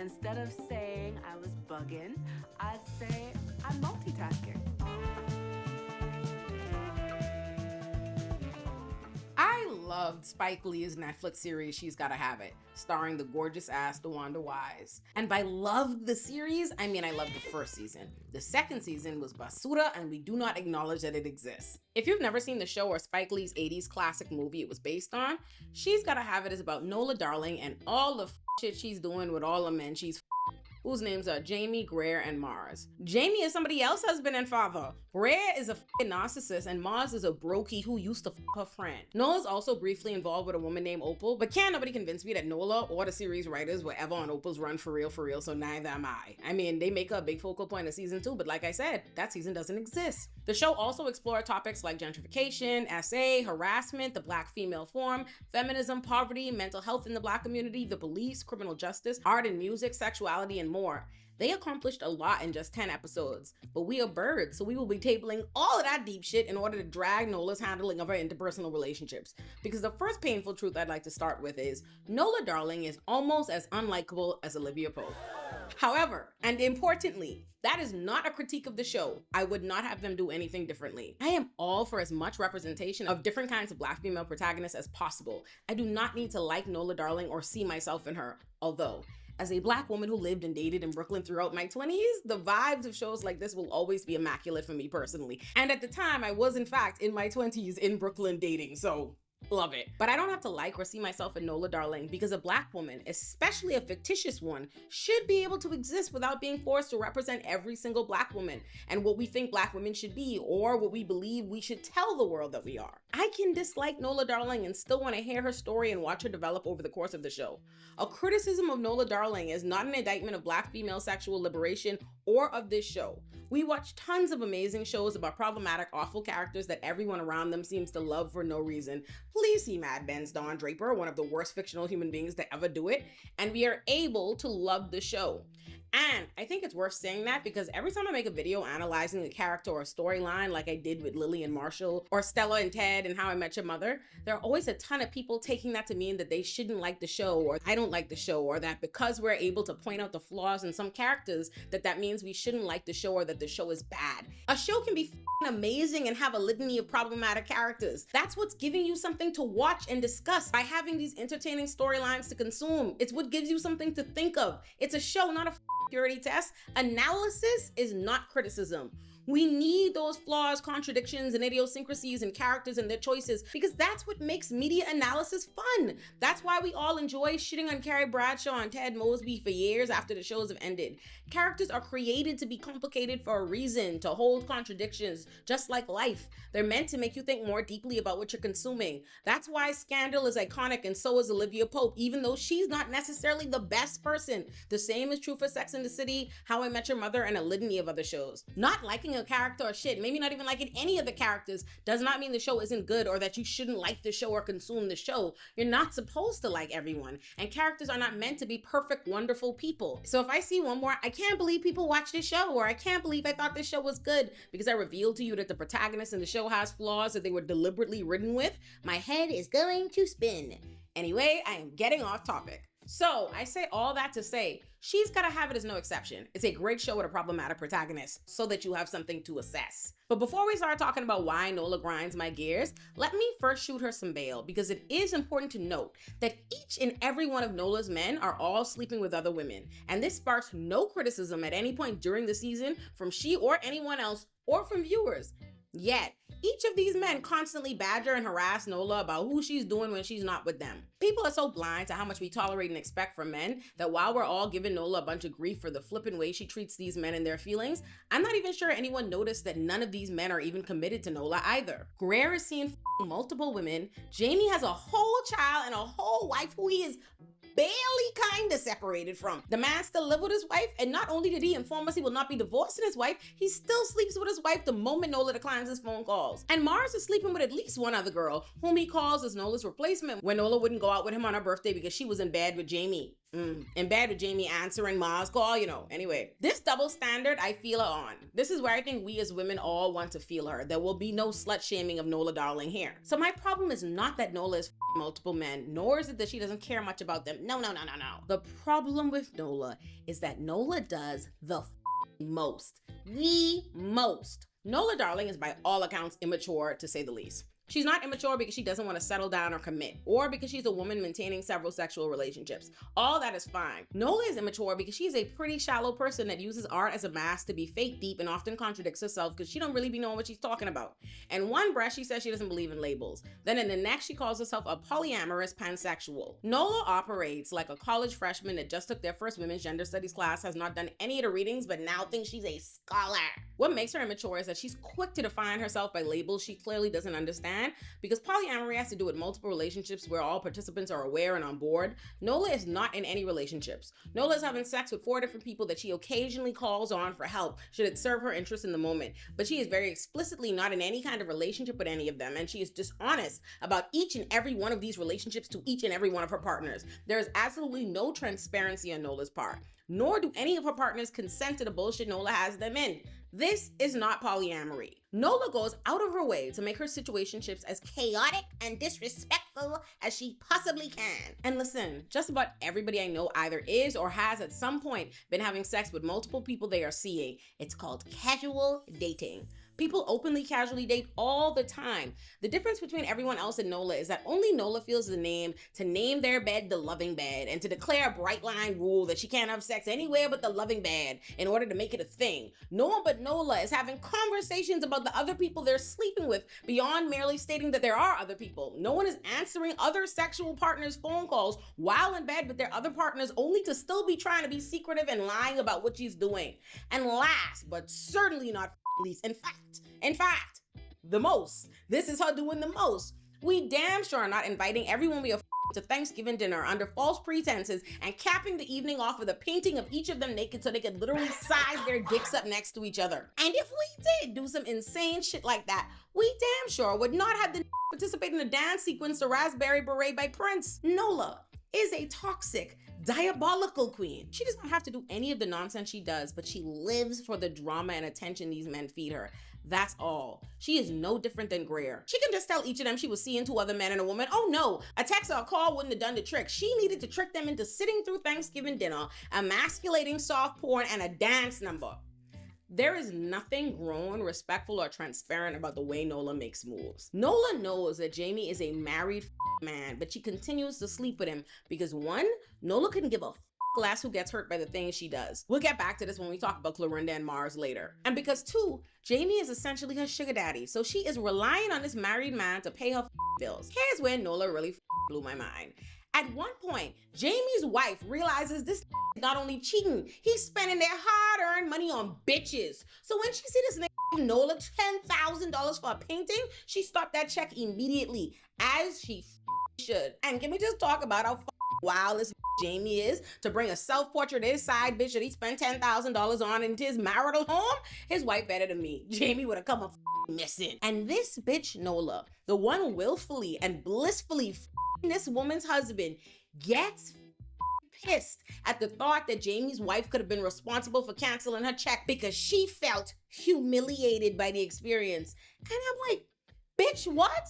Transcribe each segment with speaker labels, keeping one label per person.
Speaker 1: Instead of saying I was bugging, I'd say I'm multitasking.
Speaker 2: I loved Spike Lee's Netflix series She's Gotta Have It, starring the gorgeous ass DeWanda Wise. And by loved the series, I mean I loved the first season. The second season was basura, and we do not acknowledge that it exists. If you've never seen the show or Spike Lee's 80s classic movie it was based on, She's Gotta Have It is about Nola Darling and all the shit she's doing with all the men she's whose names are Jamie, Greer, and Mars. Jamie is somebody else's husband and father. Greer is a narcissist, and Mars is a brokey who used to her friend. Nola's also briefly involved with a woman named Opal, but can't nobody convince me that Nola or the series writers were ever on Opal's run for real, so neither am I. I mean, they make her a big focal point of season 2, but like I said, that season doesn't exist. The show also explored topics like gentrification, SA, harassment, the black female form, feminism, poverty, mental health in the black community, the police, criminal justice, art and music, sexuality, and more. They accomplished a lot in just 10 episodes, but we are birds, so we will be tabling all of that deep shit in order to drag Nola's handling of her interpersonal relationships. Because the first painful truth I'd like to start with is, Nola Darling is almost as unlikable as Olivia Pope. However, and importantly, that is not a critique of the show. I would not have them do anything differently. I am all for as much representation of different kinds of black female protagonists as possible. I do not need to like Nola Darling or see myself in her, although, as a black woman who lived and dated in Brooklyn throughout my 20s, the vibes of shows like this will always be immaculate for me personally. And at the time, I was in fact in my 20s in Brooklyn dating, so love it. But I don't have to like or see myself in Nola Darling because a black woman, especially a fictitious one, should be able to exist without being forced to represent every single black woman and what we think black women should be or what we believe we should tell the world that we are. I can dislike Nola Darling and still want to hear her story and watch her develop over the course of the show. A criticism of Nola Darling is not an indictment of black female sexual liberation or of this show. We watch tons of amazing shows about problematic, awful characters that everyone around them seems to love for no reason. Please see Mad Men's Don Draper, one of the worst fictional human beings to ever do it, and we are able to love the show. And I think it's worth saying that because every time I make a video analyzing a character or a storyline like I did with Lily and Marshall or Stella and Ted and How I Met Your Mother, there are always a ton of people taking that to mean that they shouldn't like the show or I don't like the show or that because we're able to point out the flaws in some characters that means we shouldn't like the show or that the show is bad. A show can be amazing and have a litany of problematic characters. That's what's giving you something to watch and discuss by having these entertaining storylines to consume. It's what gives you something to think of. It's a show, not a purity test. Analysis is not criticism. We need those flaws, contradictions, and idiosyncrasies and characters and their choices because that's what makes media analysis fun. That's why we all enjoy shitting on Carrie Bradshaw and Ted Mosby for years after the shows have ended. Characters are created to be complicated for a reason, to hold contradictions, just like life. They're meant to make you think more deeply about what you're consuming. That's why Scandal is iconic and so is Olivia Pope, even though she's not necessarily the best person. The same is true for Sex and the City, How I Met Your Mother, and a litany of other shows. Not liking a character or shit, maybe not even liking any of the characters, does not mean the show isn't good or that you shouldn't like the show or consume the show. You're not supposed to like everyone, and characters are not meant to be perfect, wonderful people. So if I see one more, I can't believe people watch this show, or I can't believe I thought this show was good because I revealed to you that the protagonist in the show has flaws that they were deliberately ridden with, my head is going to spin. Anyway, I am getting off topic. So I say all that to say, She's Gotta Have It is no exception. It's a great show with a problematic protagonist so that you have something to assess. But before we start talking about why Nola grinds my gears, let me first shoot her some bail because it is important to note that each and every one of Nola's men are all sleeping with other women. And this sparks no criticism at any point during the season from she or anyone else or from viewers. Yet, each of these men constantly badger and harass Nola about who she's doing when she's not with them. People are so blind to how much we tolerate and expect from men that while we're all giving Nola a bunch of grief for the flippant way she treats these men and their feelings, I'm not even sure anyone noticed that none of these men are even committed to Nola either. Greer is seeing multiple women, Jamie has a whole child and a whole wife who he is barely kinda separated from. The man still live with his wife, and not only did he inform us he will not be divorcing his wife, he still sleeps with his wife the moment Nola declines his phone calls. And Mars is sleeping with at least one other girl, whom he calls as Nola's replacement when Nola wouldn't go out with him on her birthday because she was in bed with Jamie. In bed with Jamie answering Ma's call, Anyway, this double standard, I feel her on. This is where I think we as women all want to feel her. There will be no slut shaming of Nola Darling here. So my problem is not that Nola is multiple men, nor is it that she doesn't care much about them. No. The problem with Nola is that Nola does the most. The most. Nola Darling is by all accounts immature, to say the least. She's not immature because she doesn't want to settle down or commit, or because she's a woman maintaining several sexual relationships. All that is fine. Nola is immature because she's a pretty shallow person that uses art as a mask to be fake deep and often contradicts herself because she don't really be knowing what she's talking about. In one breath, she says she doesn't believe in labels. Then in the next, she calls herself a polyamorous pansexual. Nola operates like a college freshman that just took their first women's gender studies class, has not done any of the readings, but now thinks she's a scholar. What makes her immature is that she's quick to define herself by labels she clearly doesn't understand. Because polyamory has to do with multiple relationships where all participants are aware and on board. Nola is not in any relationships. Nola is having sex with 4 different people that she occasionally calls on for help should it serve her interest in the moment. But she is very explicitly not in any kind of relationship with any of them, and she is dishonest about each and every one of these relationships to each and every one of her partners. There is absolutely no transparency on Nola's part, nor do any of her partners consent to the bullshit Nola has them in. This is not polyamory. Nola goes out of her way to make her situationships as chaotic and disrespectful as she possibly can. And listen, just about everybody I know either is or has at some point been having sex with multiple people they are seeing. It's called casual dating. People openly casually date all the time. The difference between everyone else and Nola is that only Nola feels the name to name their bed the loving bed and to declare a bright line rule that she can't have sex anywhere but the loving bed in order to make it a thing. No one but Nola is having conversations about the other people they're sleeping with beyond merely stating that there are other people. No one is answering other sexual partners' phone calls while in bed with their other partners only to still be trying to be secretive and lying about what she's doing. And last, but certainly not least, in fact, the most. This is her doing the most. We damn sure are not inviting everyone we are to Thanksgiving dinner under false pretenses and capping the evening off with a painting of each of them naked so they could literally size their dicks up next to each other. And if we did do some insane shit like that, we damn sure would not have the participate in the dance sequence to Raspberry Beret by Prince. Nola is a toxic, diabolical queen. She does not have to do any of the nonsense she does, but she lives for the drama and attention these men feed her. That's all. She is no different than Greer. She can just tell each of them she was seeing 2 other men and a woman. Oh no, a text or a call wouldn't have done the trick. She needed to trick them into sitting through Thanksgiving dinner, emasculating soft porn, and a dance number. There is nothing grown, respectful, or transparent about the way Nola makes moves. Nola knows that Jamie is a married man, but she continues to sleep with him because 1, Nola couldn't give a less who gets hurt by the things she does. We'll get back to this when we talk about Clorinda and Mars later. And because 2, Jamie is essentially her sugar daddy, so she is relying on this married man to pay her bills. Here's where Nola really blew my mind. At one point, Jamie's wife realizes this is not only cheating, he's spending their hard-earned money on bitches. So when she see this Nola $10,000 for a painting, she stopped that check immediately, as she should. And can we just talk about how wild this Jamie is to bring a self-portrait of his side bitch that he spent $10,000 on into his marital home? His wife better than me. Jamie would have come up missing. And this bitch Nola, the one willfully and blissfully this woman's husband, gets pissed at the thought that Jamie's wife could have been responsible for canceling her check because she felt humiliated by the experience. And I'm like, bitch, what?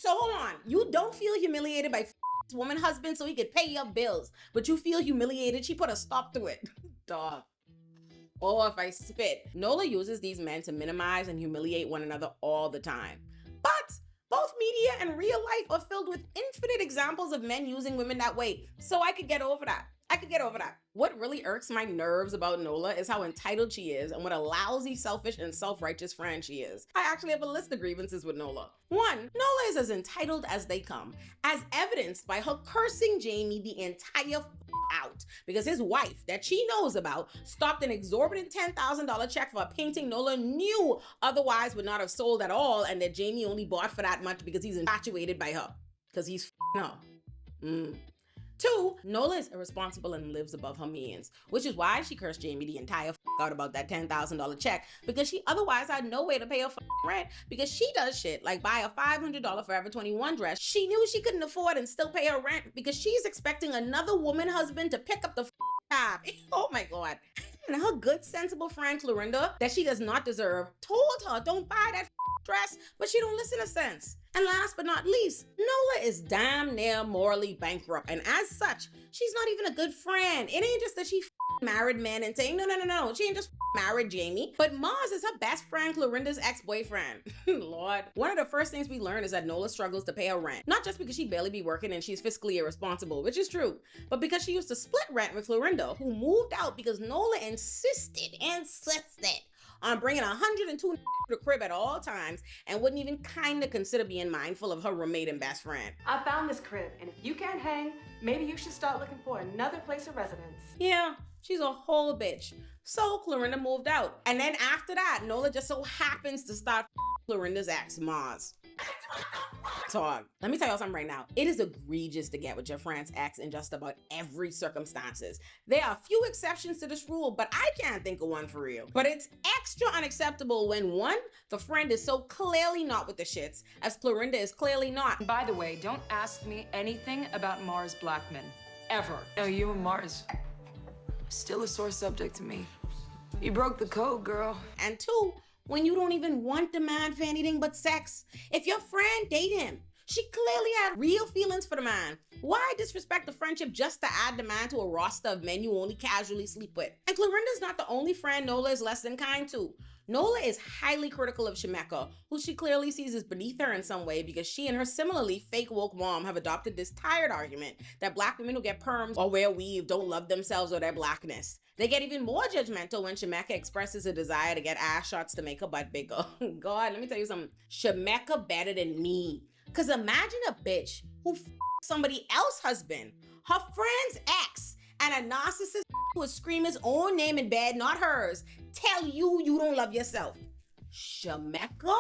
Speaker 2: Hold on. You don't feel humiliated by woman husband so he could pay your bills, but you feel humiliated. She put a stop to it. Dog. Oh, if I spit. Nola uses these men to minimize and humiliate one another all the time. But both media and real life are filled with infinite examples of men using women that way, so I could get over that. What really irks my nerves about Nola is how entitled she is and what a lousy, selfish, and self-righteous friend she is. I actually have a list of grievances with Nola. 1, Nola is as entitled as they come, as evidenced by her cursing Jamie the entire out because his wife that she knows about stopped an exorbitant $10,000 check for a painting Nola knew otherwise would not have sold at all, and that Jamie only bought for that much because he's infatuated by her, because he's her. 2, Nola is irresponsible and lives above her means, which is why she cursed Jamie the entire out about that $10,000 check, because she otherwise had no way to pay her rent, because she does shit like buy a $500 Forever 21 dress she knew she couldn't afford and still pay her rent because she's expecting another woman husband to pick up the tab. Oh my God. And her good, sensible friend Clorinda, that she does not deserve, told her don't buy that dress, but she don't listen to sense. And last but not least, Nola is damn near morally bankrupt, and as such, she's not even a good friend. It ain't just that she married men and saying, no, she ain't just married Jamie, but Mars is her best friend Clorinda's ex-boyfriend. Lord. One of the first things we learn is that Nola struggles to pay her rent, not just because she barely be working and she's fiscally irresponsible, which is true, but because she used to split rent with Clorinda, who moved out because Nola insisted on bringing 102 to the crib at all times and wouldn't even kind of consider being mindful of her roommate and best friend.
Speaker 3: I found this crib, and if you can't hang, maybe you should start looking for another place of residence.
Speaker 2: Yeah, she's a whole bitch. So Clorinda moved out. And then after that, Nola just so happens to start Clorinda's ex, Mars. Dog, let me tell y'all something right now. It is egregious to get with your friend's ex in just about every circumstances. There are a few exceptions to this rule, but I can't think of one for real. But it's extra unacceptable when 1, the friend is so clearly not with the shits, as Clorinda is clearly not.
Speaker 4: By the way, don't ask me anything about Mars Blackman. Ever. No, you and Mars, still a sore subject to me. You broke the code, girl.
Speaker 2: And 2, when you don't even want the man for anything but sex. If your friend date him, she clearly had real feelings for the man. Why disrespect the friendship just to add the man to a roster of men you only casually sleep with? And Clorinda's not the only friend Nola is less than kind to. Nola is highly critical of Shemeka, who she clearly sees as beneath her in some way because she and her similarly fake woke mom have adopted this tired argument that black women who get perms or wear weave don't love themselves or their blackness. They get even more judgmental when Shemeka expresses a desire to get ass shots to make her butt bigger. God, let me tell you something. Shemeka better than me. Cause imagine a bitch who somebody else's husband, her friend's ex, and a narcissist who would scream his own name in bed, not hers, tell you you don't love yourself. Shemeka?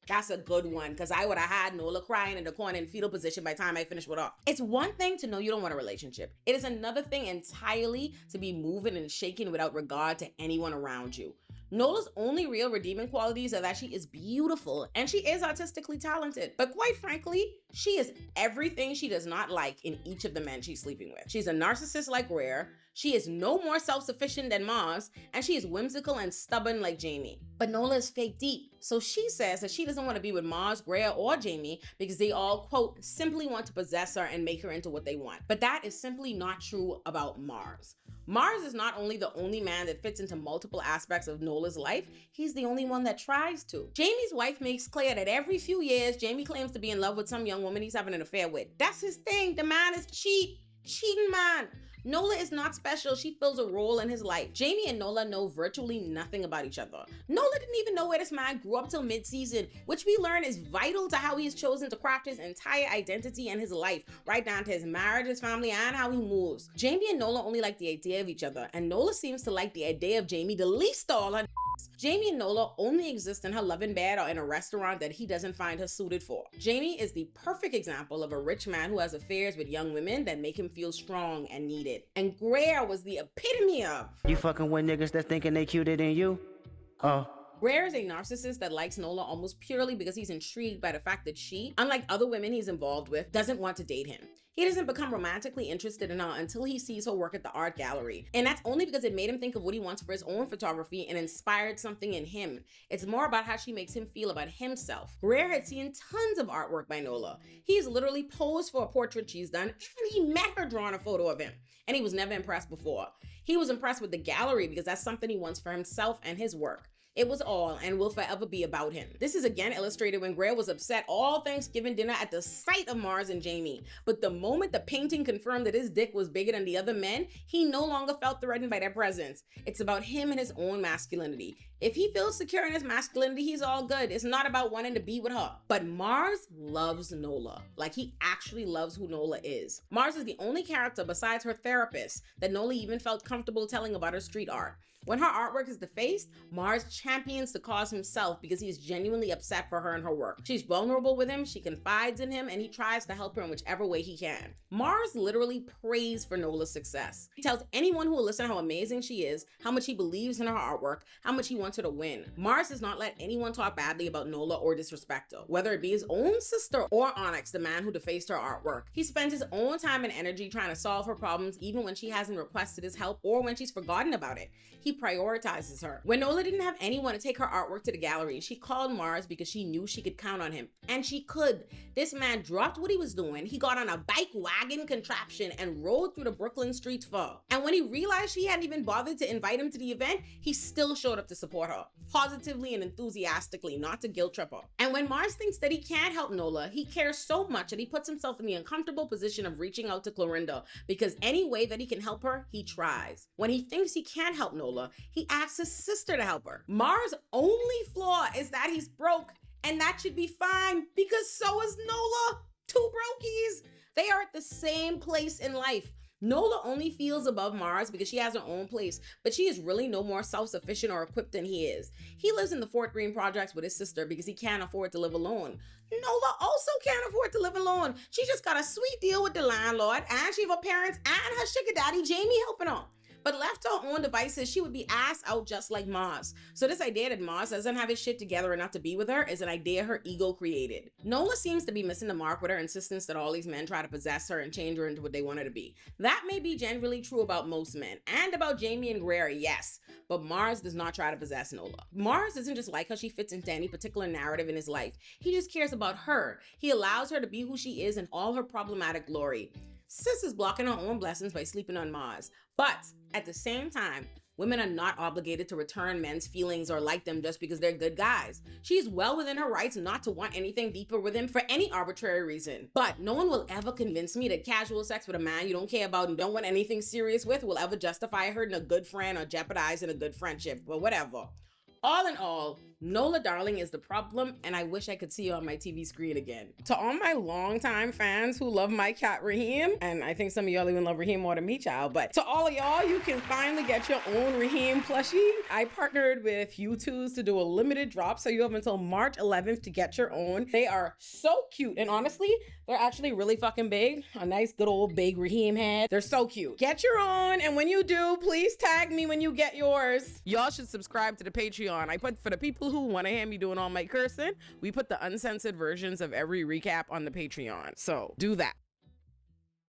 Speaker 2: That's a good one, because I would have had Nola crying in the corner in fetal position by the time I finished with her. It's one thing to know you don't want a relationship. It is another thing entirely to be moving and shaking without regard to anyone around you. Nola's only real redeeming qualities are that she is beautiful and she is artistically talented. But quite frankly, she is everything she does not like in each of the men she's sleeping with. She's a narcissist like Rare, she is no more self-sufficient than Mars, and she is whimsical and stubborn like Jamie. But Nola is fake deep, so she says that she doesn't want to be with Mars, Rare, or Jamie because they all, quote, simply want to possess her and make her into what they want. But that is simply not true about Mars. Mars is not only the only man that fits into multiple aspects of Nola's life, he's the only one that tries to. Jamie's wife makes clear that every few years, Jamie claims to be in love with some young woman he's having an affair with. That's his thing. The man is cheating man. Nola is not special. She fills a role in his life. Jamie and Nola know virtually nothing about each other. Nola didn't even know where this man grew up till mid-season, which we learn is vital to how he has chosen to craft his entire identity and his life, right down to his marriage, his family, and how he moves. Jamie and Nola only like the idea of each other, and Nola seems to like the idea of Jamie the least of all her. Jamie and Nola only exist in her loving bed or in a restaurant that he doesn't find her suited for. Jamie is the perfect example of a rich man who has affairs with young women that make him feel strong and needed. And Greer was the epitome of,
Speaker 5: you fucking with niggas that thinking they cuter than you? Oh.
Speaker 2: Greer is a narcissist that likes Nola almost purely because he's intrigued by the fact that she, unlike other women he's involved with, doesn't want to date him. He doesn't become romantically interested in her until he sees her work at the art gallery. And that's only because it made him think of what he wants for his own photography and inspired something in him. It's more about how she makes him feel about himself. Greer had seen tons of artwork by Nola. He's literally posed for a portrait she's done, and he met her drawing a photo of him. And he was never impressed before. He was impressed with the gallery because that's something he wants for himself and his work. It was all and will forever be about him. This is again illustrated when Greer was upset all Thanksgiving dinner at the sight of Mars and Jamie. But the moment the painting confirmed that his dick was bigger than the other men, he no longer felt threatened by their presence. It's about him and his own masculinity. If he feels secure in his masculinity, he's all good. It's not about wanting to be with her. But Mars loves Nola. Like, he actually loves who Nola is. Mars is the only character besides her therapist that Nola even felt comfortable telling about her street art. When her artwork is defaced, Mars champions the cause himself because he is genuinely upset for her and her work. She's vulnerable with him, she confides in him, and he tries to help her in whichever way he can. Mars literally prays for Nola's success. He tells anyone who will listen how amazing she is, how much he believes in her artwork, how much he wants her to win. Mars does not let anyone talk badly about Nola or disrespect her, whether it be his own sister or Onyx, the man who defaced her artwork. He spends his own time and energy trying to solve her problems even when she hasn't requested his help or when she's forgotten about it. He prioritizes her. When Nola didn't have anyone to take her artwork to the gallery, she called Mars because she knew she could count on him. And she could. This man dropped what he was doing, he got on a bike wagon contraption and rode through the Brooklyn streets for her. And when he realized she hadn't even bothered to invite him to the event, he still showed up to support her, positively and enthusiastically, not to guilt trip her. And when Mars thinks that he can't help Nola, he cares so much that he puts himself in the uncomfortable position of reaching out to Clorinda, because any way that he can help her, he tries. When he thinks he can't help Nola, he asks his sister to help her. Mars' only flaw is that he's broke, and that should be fine because so is Nola. Two brokies. They are at the same place in life. Nola only feels above Mars because she has her own place, but she is really no more self-sufficient or equipped than he is. He lives in the Fort Greene projects with his sister because he can't afford to live alone. Nola also can't afford to live alone. She just got a sweet deal with the landlord, and she have her parents and her sugar daddy Jamie helping her. But left to her own devices, she would be ass out just like Mars. So this idea that Mars doesn't have his shit together enough to be with her is an idea her ego created. Nola seems to be missing the mark with her insistence that all these men try to possess her and change her into what they want her to be. That may be generally true about most men, and about Jamie and Greer, yes, but Mars does not try to possess Nola. Mars doesn't just like how she fits into any particular narrative in his life. He just cares about her. He allows her to be who she is in all her problematic glory. Sis is blocking her own blessings by sleeping on Mars. But at the same time, women are not obligated to return men's feelings or like them just because they're good guys. She's well within her rights not to want anything deeper with him for any arbitrary reason. But no one will ever convince me that casual sex with a man you don't care about and don't want anything serious with will ever justify hurting a good friend or jeopardizing a good friendship, but whatever. All in all, Nola Darling is the problem, and I wish I could see you on my TV screen again. To all my longtime fans who love my cat Raheem, and I think some of y'all even love Raheem more than me, child, but to all of y'all, you can finally get your own Raheem plushie. I partnered with YouTooz to do a limited drop, so you have until March 11th to get your own. They are so cute, and honestly, they're actually really fucking big. A nice good old big Raheem head. They're so cute. Get your own, and when you do, please tag me when you get yours. Y'all should subscribe to the Patreon. I put, for the people who want to hear me doing all my cursing, we put the uncensored versions of every recap on the Patreon. So do that.